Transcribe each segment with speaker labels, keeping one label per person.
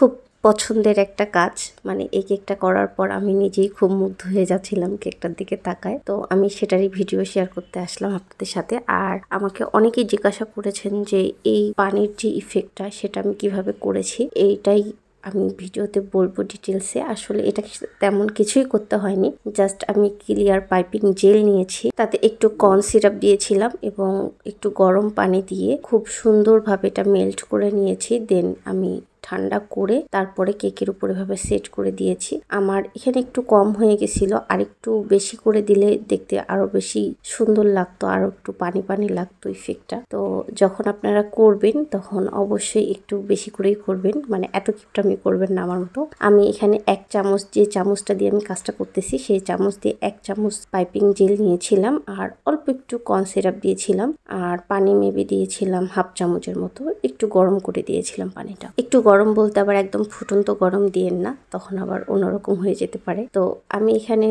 Speaker 1: খুব পছন্দের একটা কাজ। মানে এই কেকটা করার পর আমি নিজেই খুব মুগ্ধ হয়ে যাচ্ছিলাম কেকটার দিকে তাকায়। তো আমি সেটারই ভিডিও শেয়ার করতে আসলাম আপনাদের সাথে। আর আমাকে অনেকেই জিজ্ঞাসা করেছেন যে এই পানির যে ইফেক্টটা সেটা আমি কিভাবে করেছি। এইটাই আমি ভিডিওতে বলবো ডিটেলসে। আসলে এটা তেমন কিছুই করতে হয়নি, জাস্ট আমি ক্লিয়ার পাইপিং জেল নিয়েছি, তাতে একটু কর্ন সিরাপ দিয়েছিলাম এবং একটু গরম পানি দিয়ে খুব সুন্দরভাবে এটা মেল্ট করে নিয়েছি। দেন আমি ঠান্ডা করে তারপরে কেকের উপরে ভাবে সেট করে দিয়েছি। আমার এখানে একটু কম হয়ে গেছিল, আর একটু বেশি করে দিলে দেখতে আরো বেশি সুন্দর লাগতো, আরো একটু পানি পানি লাগতো ইফেক্টটা। তো যখন আপনারা করবেন তখন অবশ্যই একটু বেশি করেই করবেন, মানে এত কিপটামি করবেন না আমার মতো। আমি এখানে 1 চামচ, যে চামচটা দিয়ে আমি কাজটা করতেছি সেই চামচ দিয়ে 1 চামচ পাইপিং জেল নিয়েছিলাম, আর অল্প একটু কর্ন সিরাপ দিয়েছিলাম, আর পানি মেবি দিয়েছিলাম 1/2 চামচের মতো। একটু গরম করে দিয়েছিলাম পানিটা। একটু গরম বলতে আবার একদম ফুটন্ত গরম দিয়েন না, তখন আবার অন্যরকম হয়ে যেতে পারে। তো আমি এখানে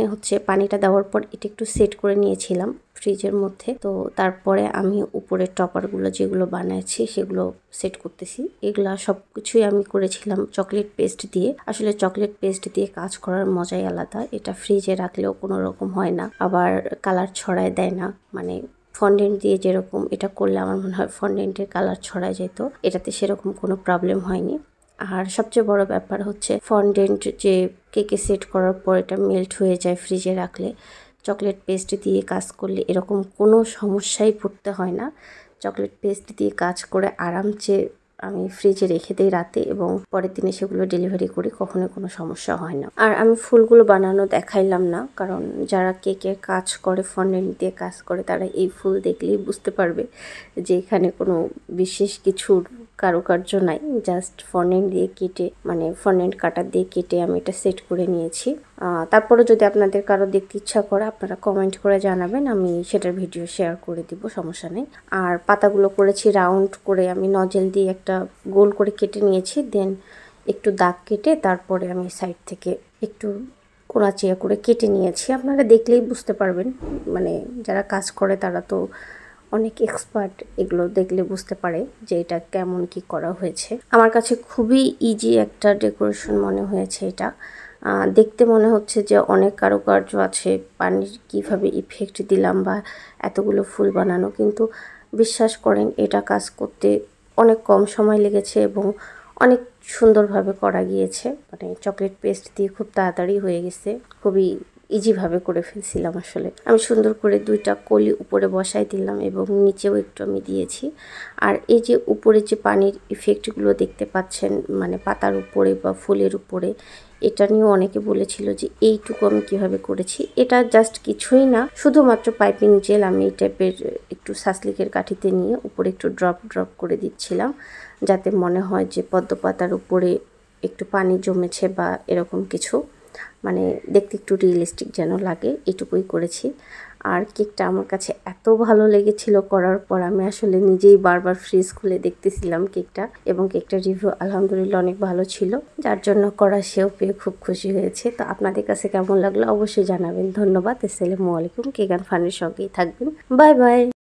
Speaker 1: পানিটা দেওয়ার পর এটা একটু সেট করে নিয়েছিলাম ফ্রিজের মধ্যে। তো তারপরে আমি উপরে টপারগুলো যেগুলো বানাচ্ছি সেগুলো সেট করতেছি। এগুলা সবকিছুই আমি করেছিলাম চকলেট পেস্ট দিয়ে। আসলে চকলেট পেস্ট দিয়ে কাজ করার মজাই আলাদা। এটা ফ্রিজে রাখলেও কোনো রকম হয় না, আবার কালার ছড়ায় দেয় না। মানে ফন্ডেন্ট দিয়ে যেরকম এটা করলে আমার মনে হয় ফন্ডেন্টের কালার ছড়ায় যেত, এটাতে সেরকম কোনো প্রবলেম হয়নি। আর সবচেয়ে বড় ব্যাপার হচ্ছে ফন্ডেন্ট যে কেকে সেট করার পর এটা মেল্ট হয়ে যায় ফ্রিজে রাখলে। চকলেট পেস্ট দিয়ে কাজ করলে এরকম কোনো সমস্যাই পড়তে হয় না। চকলেট পেস্ট দিয়ে কাজ করে আরামসে আমি ফ্রিজে রেখে দিই রাতে, এবং পরের দিনে সেগুলো ডেলিভারি করি, কখনো কোনো সমস্যা হয় না। আর আমি ফুলগুলো বানানো দেখাইলাম না, কারণ যারা কেকের কাজ করে, ফন্ডেন্ট দিয়ে কাজ করে, তারা এই ফুল দেখলেই বুঝতে পারবে যে এখানে কোনো বিশেষ কিছুর কারুকার্য নাই। জাস্ট ফন্ডেন্ট দিয়ে কেটে, মানে ফন্ডেন্ট কাটার দিয়ে কেটে আমি এটা সেট করে নিয়েছি। তারপরে যদি আপনাদের কারো দেখতে ইচ্ছা করে আপনারা কমেন্ট করে জানাবেন, আমি সেটার ভিডিও শেয়ার করে দিব, সমস্যা নেই। আর পাতাগুলো করেছি রাউন্ড করে, আমি নজেল দিয়ে একটা গোল করে কেটে নিয়েছি। দেন একটু দাগ কেটে তারপরে আমি সাইড থেকে একটু কোনাচিয়া করে কেটে নিয়েছি। আপনারা দেখলেই বুঝতে পারবেন, মানে যারা কাজ করে তারা তো অনেক এক্সপার্ট, এগুলো দেখলে বুঝতে পারে যে এটা কেমন কি করা হয়েছে। আমার কাছে খুবই ইজি একটা ডেকোরেশন মনে হয়েছে এটা। দেখতে মনে হচ্ছে যে অনেক কারুকার্য আছে, পানির কিভাবে ইফেক্ট দিলাম বা এতগুলো ফুল বানানো, কিন্তু বিশ্বাস করেন এটা কাজ করতে অনেক কম সময় লেগেছে এবং অনেক সুন্দরভাবে করা গিয়েছে। মানে চকলেট পেস্ট দিয়ে খুব তাড়াতাড়ি হয়ে গেছে, খুবই ইজিভাবে করে ফেলছিলাম। আসলে আমি সুন্দর করে 2টা কলি উপরে বসাই দিলাম এবং নিচেও একটু আমি দিয়েছি। আর এই যে উপরে যে পানির ইফেক্টগুলো দেখতে পাচ্ছেন, মানে পাতার উপরে বা ফুলের উপরে, এটা নিয়েও অনেকে বলেছিল যে এইটুকু আমি কিভাবে করেছি। এটা জাস্ট কিছুই না, শুধুমাত্র পাইপিং জেল আমি এই টাইপের একটু সাসলিকের কাঠিতে নিয়ে উপরে একটু ড্রপ করে দিচ্ছিলাম, যাতে মনে হয় যে পদ্ম পাতার উপরে একটু পানি জমেছে বা এরকম কিছু, মানে দেখতে একটু রিয়েলিস্টিক যেন লাগে, এটুকুই করেছি। আর কেকটা আমার কাছে এত ভালো লেগেছিল করার পর, আমি আসলে নিজেই বারবার ফ্রিজ খুলে দেখতেছিলাম কেকটা, এবং কেকটার রিভিউ আলহামদুলিল্লাহ অনেক ভালো ছিল, যার জন্য করা সেও পেয়ে খুব খুশি হয়েছে। তো আপনাদের কাছে কেমন লাগলো অবশ্যই জানাবেন। ধন্যবাদ। আসসালামু আলাইকুম। কেক অ্যান্ড ফানের সঙ্গেই থাকবেন। Bye bye.